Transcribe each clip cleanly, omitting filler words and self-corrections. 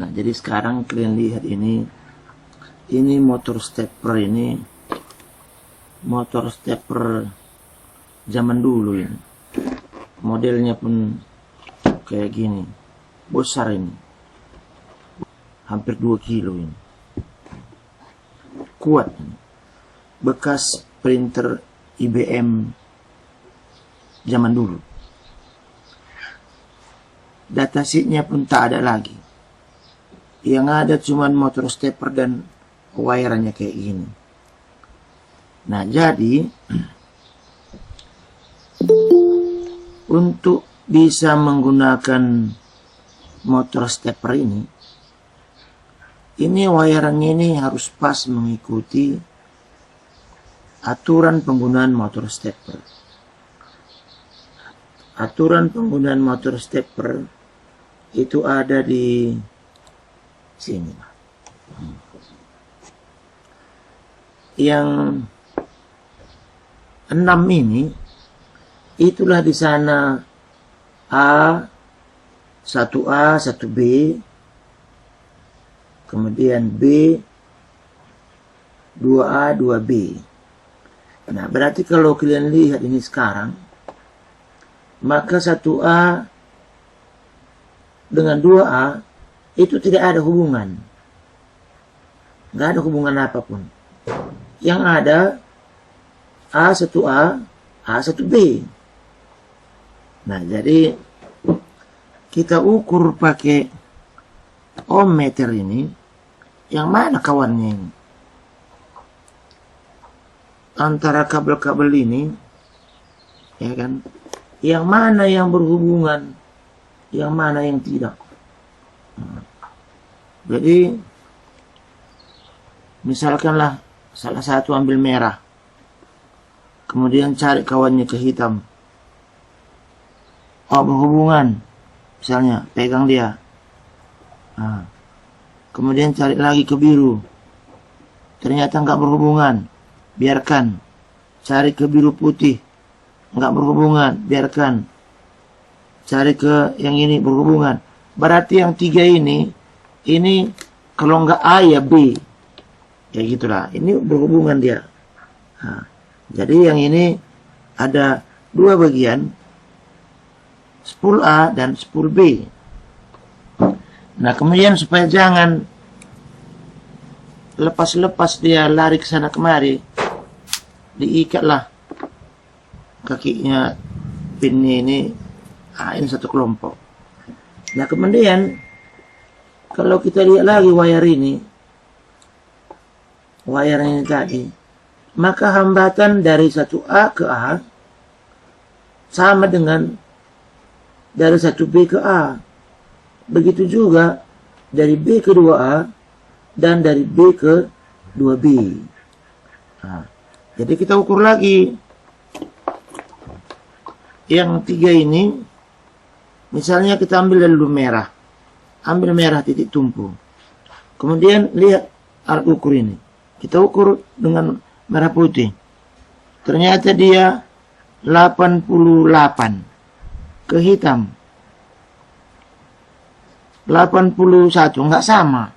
Nah, jadi sekarang kalian lihat ini motor stepper ini, motor stepper zaman dulu ini. Modelnya pun kayak gini, besar ini, hampir 2 kilo ini, kuat ini. Bekas printer IBM zaman dulu. Datasheetnya pun tak ada lagi. Yang ada cuman motor stepper dan wirannya kayak gini. Nah, jadi untuk bisa menggunakan motor stepper ini wirannya ini harus pas mengikuti aturan penggunaan motor stepper. Aturan penggunaan motor stepper itu ada di sini. Yang 6 ini, itulah di sana A, 1A, 1B, kemudian B, 2A, 2B. Nah, berarti kalau kalian lihat ini sekarang, maka 1A dengan 2A itu tidak ada hubungan. Nggak ada hubungan apapun. Yang ada A1A, A1B. Nah, jadi kita ukur pakai ohm meter ini. Yang mana kawannya ini? Antara kabel-kabel ini, ya kan? Yang mana yang berhubungan, yang mana yang tidak. Jadi misalkanlah salah satu ambil merah, kemudian cari kawannya ke hitam. Oh, berhubungan, misalnya pegang dia. Nah, kemudian cari lagi ke biru, ternyata nggak berhubungan, biarkan. Cari ke biru putih, nggak berhubungan, biarkan. Cari ke yang ini, berhubungan. Berarti yang 3 ini kalau nggak A ya B, ya gitulah. Ini berhubungan dia. Nah, jadi yang ini ada 2 bagian, spool A dan spool B. Nah, kemudian supaya jangan lepas-lepas dia lari ke sana kemari, diikatlah kakinya pinnya ini, ini satu kelompok. Nah, kemudian kalau kita lihat lagi wire ini tadi, maka hambatan dari 1A ke A sama dengan dari 1B ke A. Begitu juga dari B ke 2A dan dari B ke 2B. Nah, jadi kita ukur lagi yang 3 ini. Misalnya kita ambil dulu merah. Ambil merah titik tumpu. Kemudian lihat alat ukur ini. Kita ukur dengan merah putih. Ternyata dia 88. Ke hitam 81, nggak sama.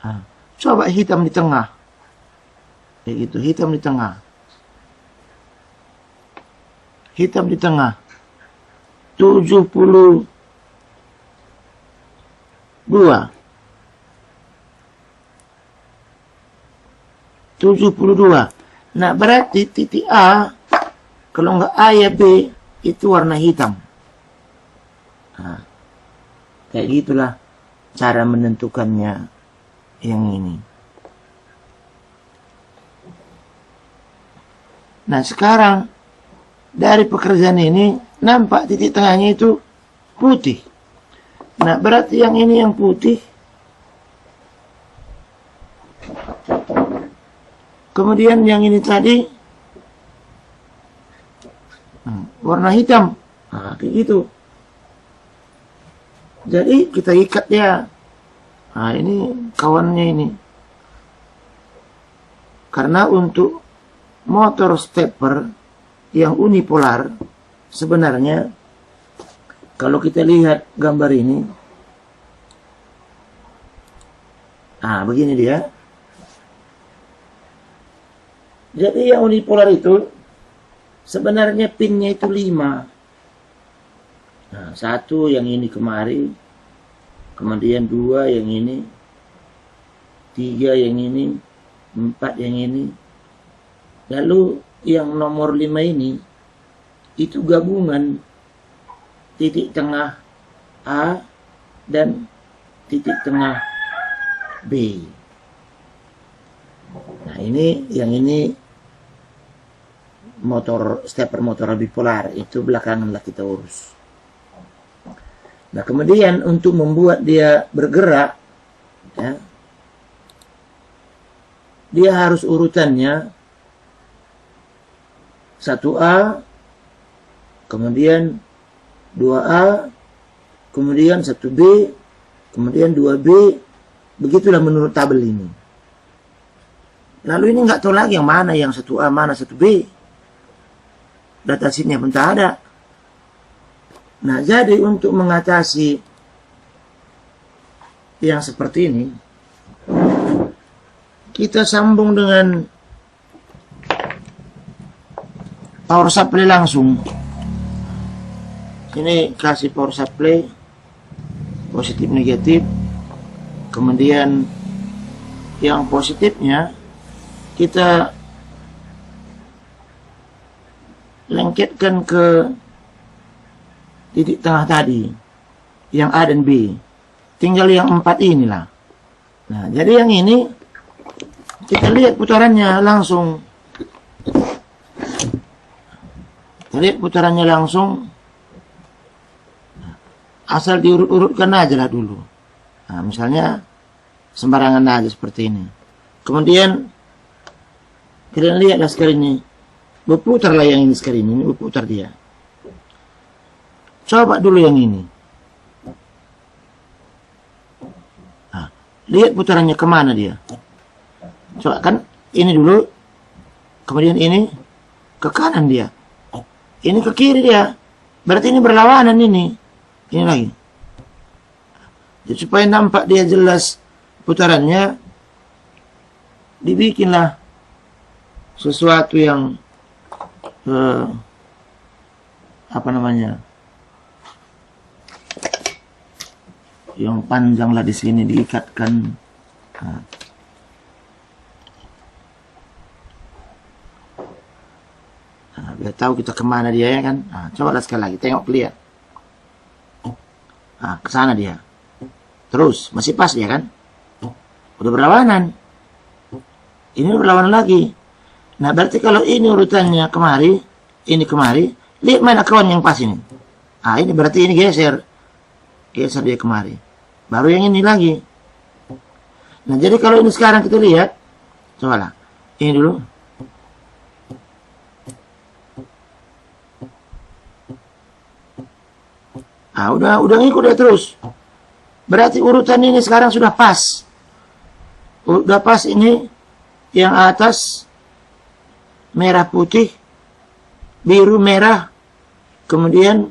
Nah, coba hitam di tengah. Kayak gitu, hitam di tengah. Hitam di tengah. 72. Nah, berarti titik A, kalau nggak A ya B, itu warna hitam. Nah, kayak gitulah cara menentukannya yang ini. Nah, sekarang dari pekerjaan ini nampak titik tengahnya itu putih. Nah, berarti yang ini yang putih. Kemudian yang ini tadi warna hitam. Nah, kayak gitu. Jadi kita ikat ya. Nah, ini kawannya ini. Karena untuk motor stepper yang unipolar, sebenarnya kalau kita lihat gambar ini, Begini dia. Jadi yang unipolar itu sebenarnya pinnya itu 5. Nah, 1 yang ini kemari, kemudian 2 yang ini, 3 yang ini, 4 yang ini. Lalu yang nomor 5 ini itu gabungan titik tengah A dan titik tengah B. Nah, yang ini stepper motor bipolar, itu belakanganlah kita urus. Nah, kemudian untuk membuat dia bergerak, ya, dia harus urutannya 1A, kemudian 2A, kemudian 1B, kemudian 2B, begitulah menurut tabel ini. Lalu ini nggak tahu lagi yang mana yang 1A, mana 1B. Data sheetnya pun tak ada. Nah, jadi untuk mengatasi yang seperti ini, kita sambung dengan power supply langsung. Ini kasih power supply positif negatif. Kemudian yang positifnya kita lengketkan ke titik tengah tadi, yang A dan B. Tinggal yang 4 inilah. Nah, jadi yang ini kita lihat putarannya langsung. Kita lihat putarannya langsung. Asal diurut-urutkan aja lah dulu. Nah, misalnya sembarangan aja seperti ini. Kemudian kalian lihatlah sekarang ini. Berputarlah yang ini sekarang ini, berputar dia. Coba dulu yang ini. Nah, lihat putarannya kemana dia. Coba kan ini dulu, kemudian ini ke kanan dia. Ini ke kiri dia. Berarti ini berlawanan ini. Ini lagi. Jadi supaya nampak dia jelas putarannya, dibikinlah sesuatu yang yang panjang lah di sini diikatkan. Biar tahu kita kemana dia, ya kan. Coba sekali lagi tengok, lihat. Ke sana dia. Terus masih pas ya kan? Udah berlawanan. Ini berlawanan lagi. Nah, berarti kalau ini urutannya kemari, ini kemari, lihat mana kawan yang pas ini. Ini berarti ini geser. Geser dia kemari. Baru yang ini lagi. Nah, jadi kalau ini sekarang kita lihat, cobalah. Ini dulu. Udah ngikut dia terus. Berarti urutan ini sekarang sudah pas. Udah pas ini yang atas merah putih, biru merah, kemudian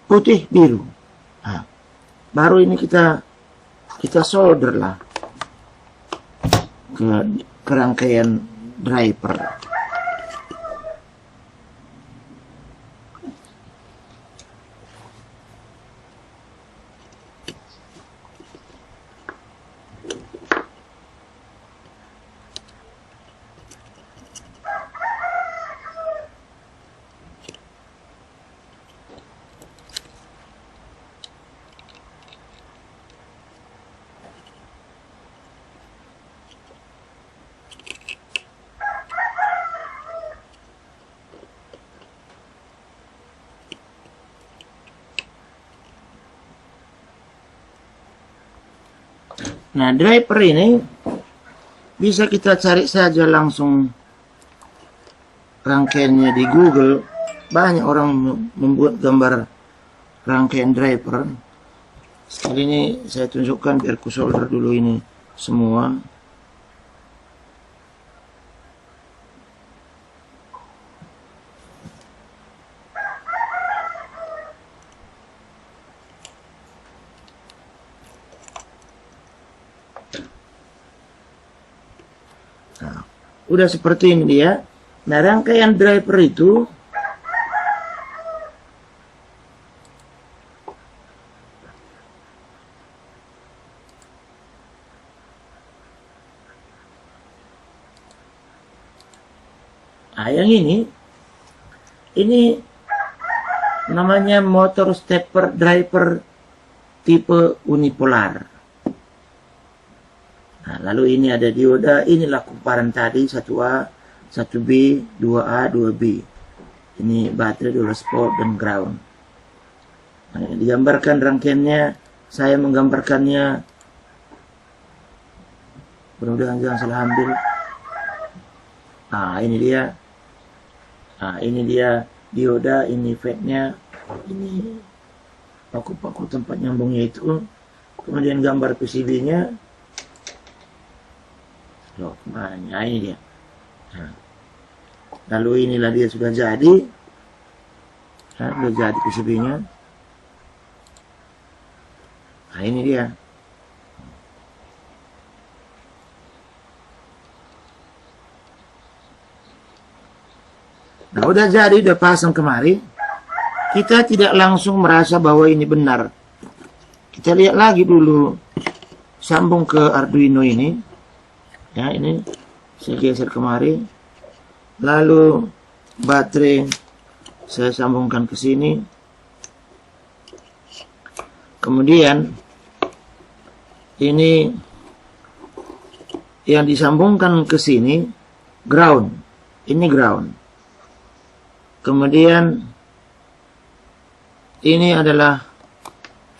putih biru. Baru ini kita solder lah ke rangkaian driver. Nah, driver ini bisa kita cari saja langsung rangkaiannya di Google. Banyak orang membuat gambar rangkaian driver. Sekali ini saya tunjukkan biar ku solder dulu ini semua. udah seperti ini dia. Nah, rangkaian driver itu yang ini namanya motor stepper driver tipe unipolar. Nah, lalu ini ada dioda, inilah kumparan tadi 1A, 1B, 2A, 2B. Ini baterai, 12 volt dan ground. Nah, digambarkan rangkaiannya, saya menggambarkannya. Mudah-mudahan jangan salah ambil. Nah, ini dia. Nah, ini dia dioda, ini fade-nya, ini paku-paku tempat nyambungnya itu. Kemudian gambar PCB-nya. Loh, nah, ini dia. Nah, lalu inilah dia sudah jadi. Nah, sudah jadi PCB-nya. Nah, ini dia. Nah, udah jadi, udah pasang kemari. Kita tidak langsung merasa bahwa ini benar. Kita lihat lagi dulu. Sambung ke Arduino ini. Ya, ini saya geser kemari. Lalu baterai saya sambungkan ke sini. Kemudian ini yang disambungkan ke sini ground. Ini ground. Kemudian ini adalah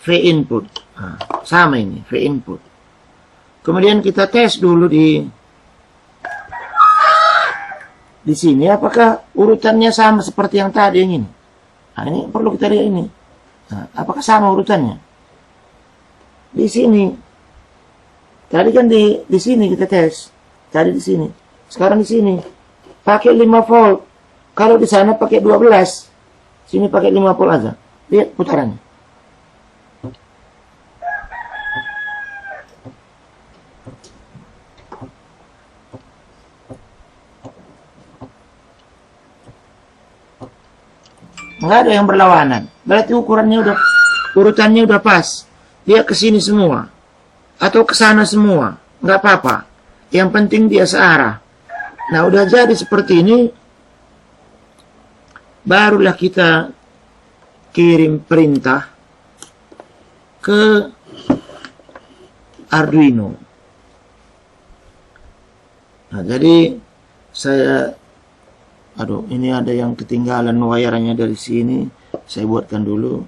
V input. Nah, sama ini V input. Kemudian kita tes dulu di sini apakah urutannya sama seperti yang tadi yang ini. Nah, ini perlu kita lihat ini. Nah, apakah sama urutannya? Di sini. Tadi kan di sini kita tes. Tadi di sini. Sekarang di sini. Pakai 5 volt. Kalau di sana pakai 12. Sini pakai 5 volt aja. Lihat putarannya. Nggak ada yang berlawanan. Berarti urutannya udah pas. Dia ke sini semua atau ke sana semua, nggak apa-apa. Yang penting dia searah. Nah, udah jadi seperti ini, barulah kita kirim perintah ke Arduino. Nah, jadi saya ini ada yang ketinggalan wirannya dari sini. Saya buatkan dulu.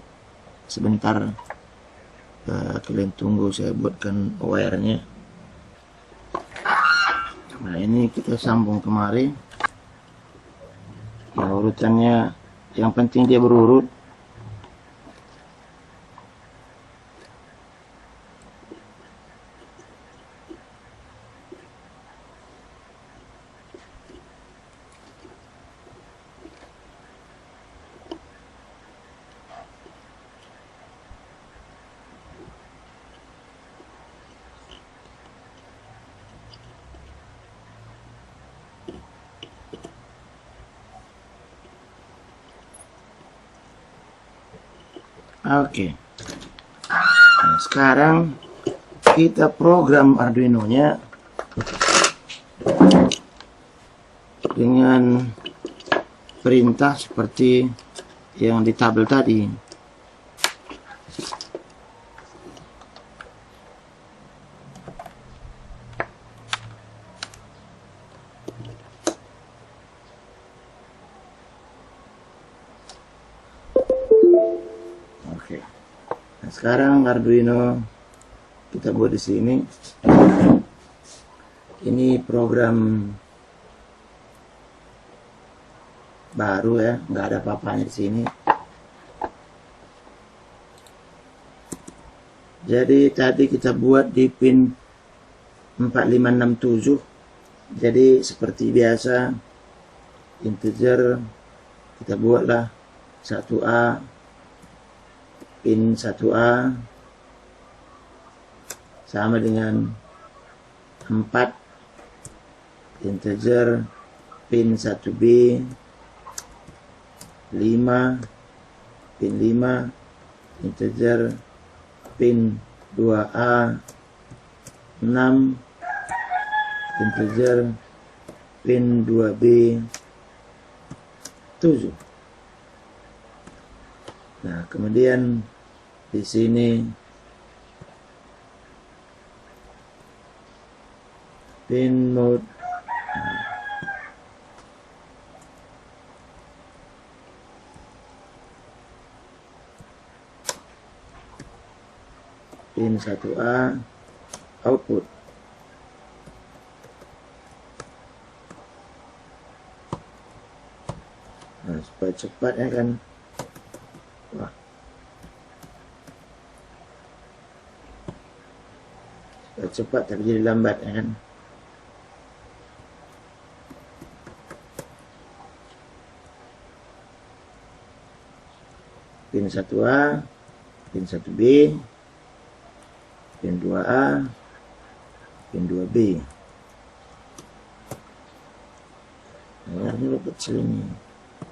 Sebentar. Kalian tunggu, saya buatkan wirenya. Nah, ini kita sambung kemari. Nah, urutannya yang penting dia berurut. Oke. Nah, sekarang kita program Arduino-nya dengan perintah seperti yang di tabel tadi. Sekarang Arduino kita buat di sini. Ini program baru ya, nggak ada apa-apanya di sini. Jadi tadi kita buat di pin 4567. Jadi seperti biasa integer kita buatlah 1A, pin 1A sama dengan 4, integer pin 1B 5, pin 5, integer pin 2A 6, integer pin 2B 7. Nah, kemudian di sini pin mode pin 1A output. Nah, supaya cepat ya kan. Wah. Supaya cepat tapi jadi lambat ya kan. Pin 1A, pin 1B, pin 2A, pin 2B. Nah, ini huruf kecil ini.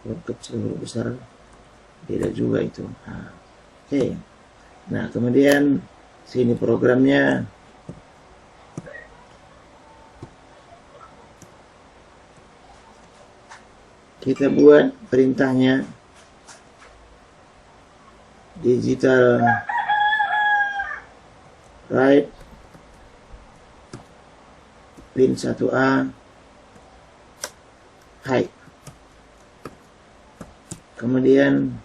Huruf kecil, huruf besar beda juga itu. Nah, oke. Nah, kemudian sini programnya. Kita buat perintahnya digital write pin 1A high. Kemudian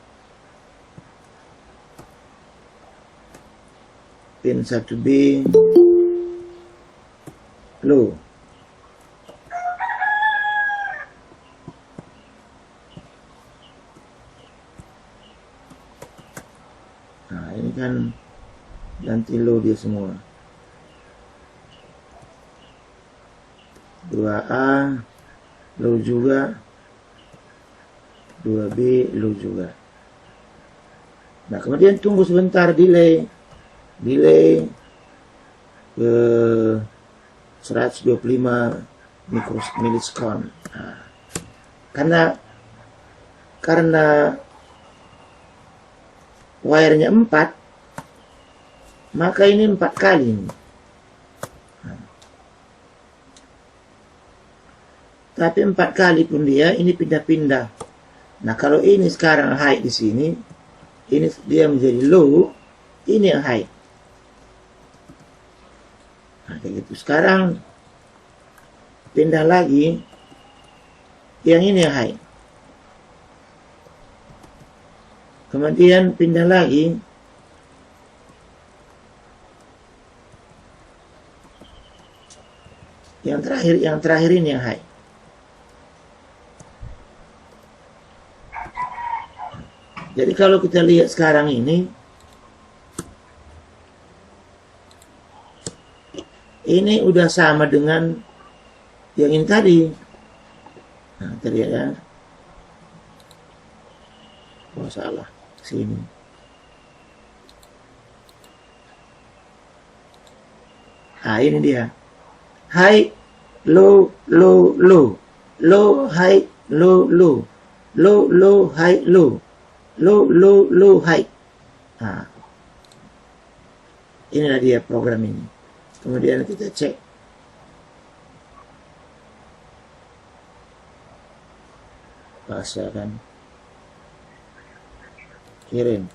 pin 1B low. Nah, ini kan nanti low dia semua. 2A low juga, 2B low juga. Nah, kemudian tunggu sebentar, delay ke 125 milisekund. Nah, karena wire-nya 4, maka ini 4 kali. Tapi 4 kali pun ini pindah-pindah. Nah, kalau ini sekarang high di sini, ini dia menjadi low, ini yang high. Nah, kayak gitu. Sekarang pindah lagi, yang ini yang high. Kemudian pindah lagi, yang terakhir ini yang high. Jadi kalau kita lihat sekarang ini udah sama dengan yang ini tadi. Nah, terlihat ya. Oh, salah. Sini. Nah, ini dia. High, low, low, low. Low, high, low, low. Low, low, high, low. Low, low, low, high. Nah, inilah dia program ini. Kemudian kita cek. Bahasa kan. Kirim.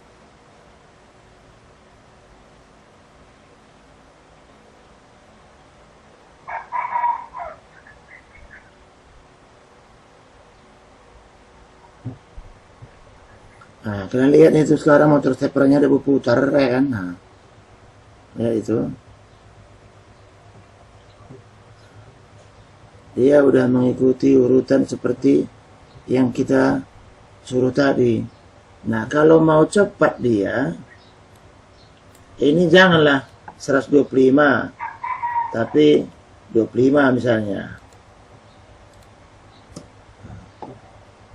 Nah, kalian lihat itu sekarang motor steppernya ada berputar ya kan. Nah, ya itu. Dia udah mengikuti urutan seperti yang kita suruh tadi. Nah, kalau mau cepat dia, ini janganlah 125, tapi 25 misalnya.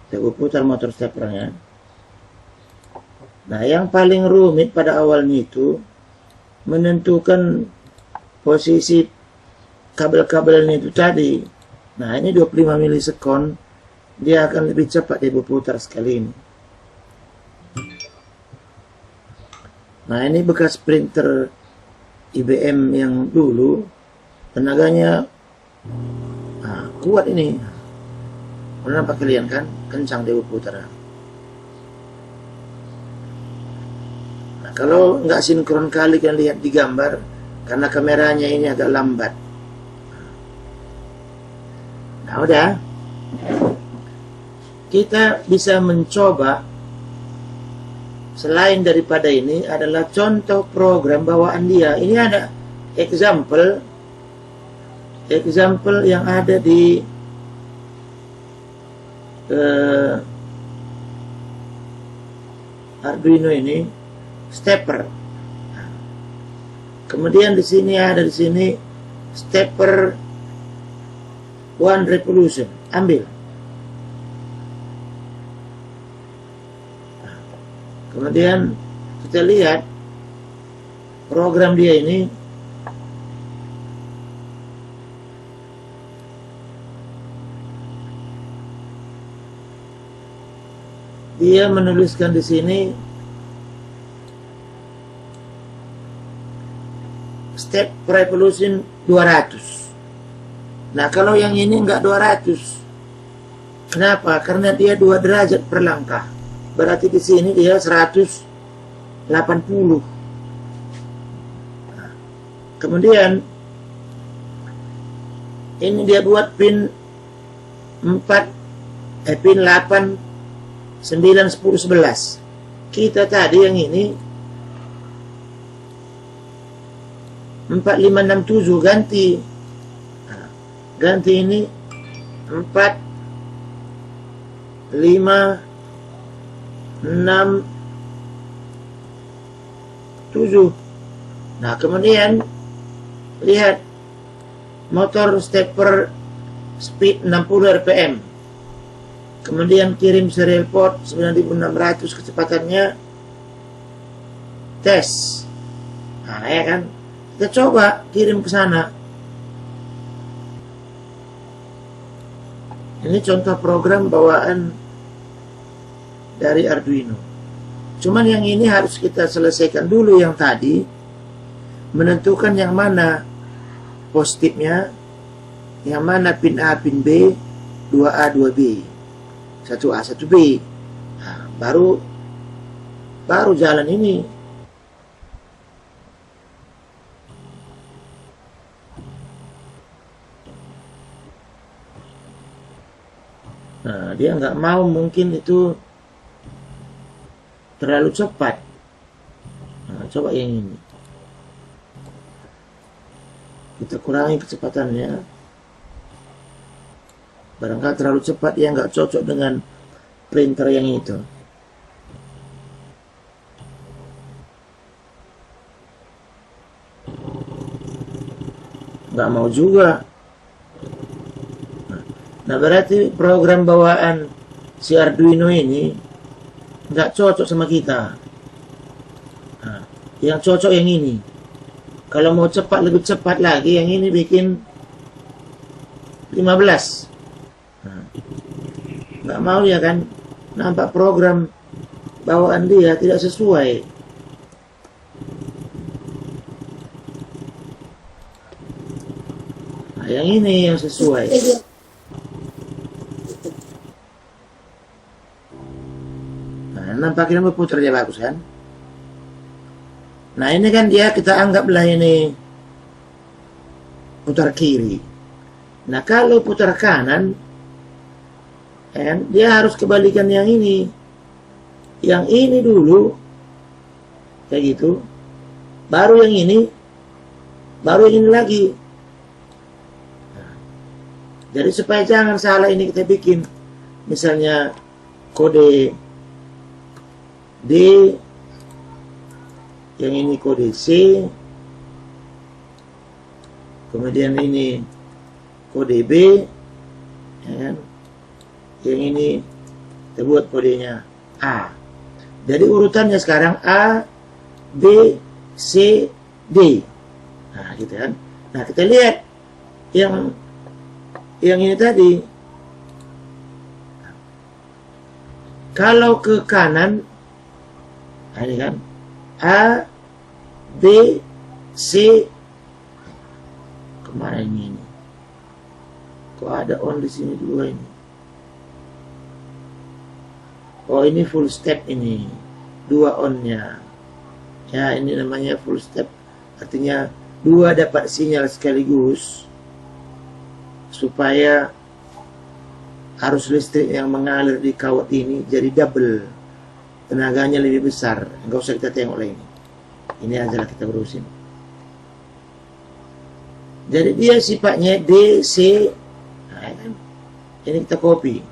Saya putar motor steppernya. Nah, yang paling rumit pada awalnya itu menentukan posisi kabel-kabelnya itu tadi. Nah, ini 25 milisekon, dia akan lebih cepat dia berputar sekali ini. Nah, ini bekas printer IBM yang dulu, tenaganya kuat ini. Pernah nampak kalian kan, kencang dia berputar. Nah, kalau nggak sinkron kali kalian lihat di gambar, karena kameranya ini agak lambat. Nah, udah. Kita bisa mencoba, selain daripada ini adalah contoh program bawaan dia. Ini ada example yang ada di Arduino ini, stepper. Kemudian di sini ada stepper one revolution. Ambil. Kemudian kita lihat program dia ini. Dia menuliskan di sini step revolution 200. Nah, kalau yang ini enggak 200. Kenapa? Karena dia 2 derajat per langkah. Berarti di sini dia 180. Nah, kemudian ini dia buat pin 8, 9, 10, 11. Kita tadi yang ini 4, 5, 6, 7 ganti. Nah, ganti ini 4, 5, 6, 7. Nah, kemudian lihat motor stepper speed 60 rpm. Kemudian kirim serial port 9600, kecepatannya tes. Nah, ya kan? Kita coba kirim ke sana. Ini contoh program bawaan dari Arduino. Cuman yang ini harus kita selesaikan dulu yang tadi, menentukan yang mana positifnya, yang mana pin A, pin B, 2A, 2B, 1A, 1B. Nah, baru jalan ini. Nah, dia nggak mau, mungkin itu terlalu cepat. Nah, coba yang ini. Kita kurangi kecepatannya. Barangkali terlalu cepat, dia nggak cocok dengan printer yang itu. Nggak mau juga. Nah, berarti program bawaan si Arduino ini nggak cocok sama kita. Nah, yang cocok yang ini. Kalau mau cepat, lebih cepat lagi, yang ini bikin 15. Nah, nggak mau ya kan? Nampak program bawaan dia tidak sesuai. Nah, yang ini yang sesuai. Nampaknya berputar dia bagus kan. Nah, ini kan dia, kita anggaplah ini putar kiri. Nah, kalau putar kanan, kan, dia harus kebalikan yang ini. Yang ini dulu, kayak gitu. Baru yang ini, baru yang ini lagi. Nah, jadi supaya jangan salah, ini kita bikin misalnya kode D, yang ini kode C, kemudian ini kode B, ya kan? Yang ini kita buat kodenya A. Jadi urutannya sekarang A, B, C, D. Nah, gitu kan. Nah, kita lihat yang yang ini tadi. Kalau ke kanan, ini kan A, B, C. Kemana ini? Kok ada on di sini dua ini? Oh, ini full step ini, dua onnya. Ya, ini namanya full step. Artinya dua dapat sinyal sekaligus supaya arus listrik yang mengalir di kawat ini jadi double, tenaganya lebih besar. Enggak usah kita tengok lagi ini aja lah kita berusin. Jadi dia sifatnya DC. Nah, ini kita copy.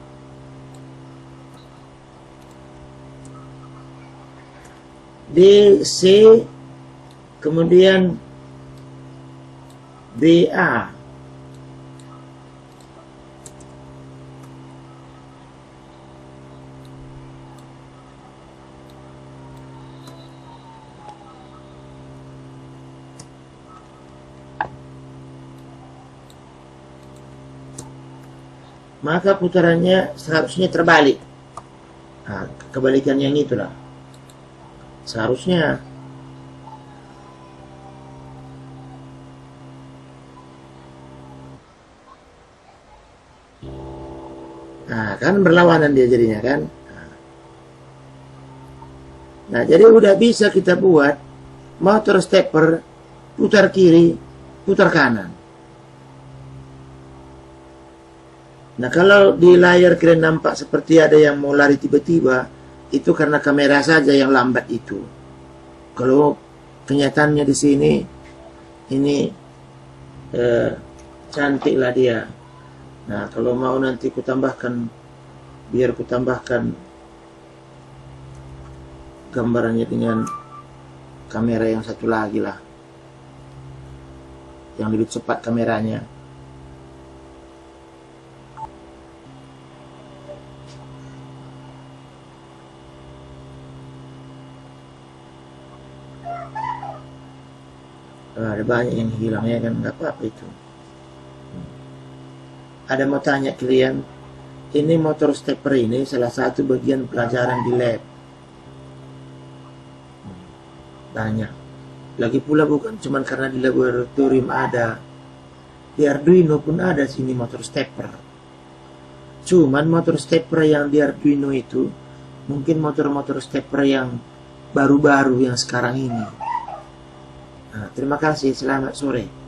DC kemudian BA. Maka putarannya seharusnya terbalik. Nah, kebalikan yang itulah. Seharusnya. Nah, kan berlawanan dia jadinya kan. Nah, jadi udah bisa kita buat motor stepper putar kiri, putar kanan. Nah, kalau di layar kalian nampak seperti ada yang mau lari tiba-tiba, itu karena kamera saja yang lambat itu. Kalau kenyataannya di sini, ini cantik lah dia. Nah, kalau mau nanti ku tambahkan, biar ku tambahkan gambarannya dengan kamera yang satu lagi lah, yang lebih cepat kameranya. Ada banyak yang hilang ya kan, nggak apa-apa itu. Ada mau tanya kalian, ini motor stepper ini salah satu bagian pelajaran di lab. Banyak. Lagi pula bukan cuma karena di laboratorium ada, di Arduino pun ada sini motor stepper. Cuman motor stepper yang di Arduino itu mungkin motor-motor stepper yang baru-baru yang sekarang ini. Nah, terima kasih, selamat sore.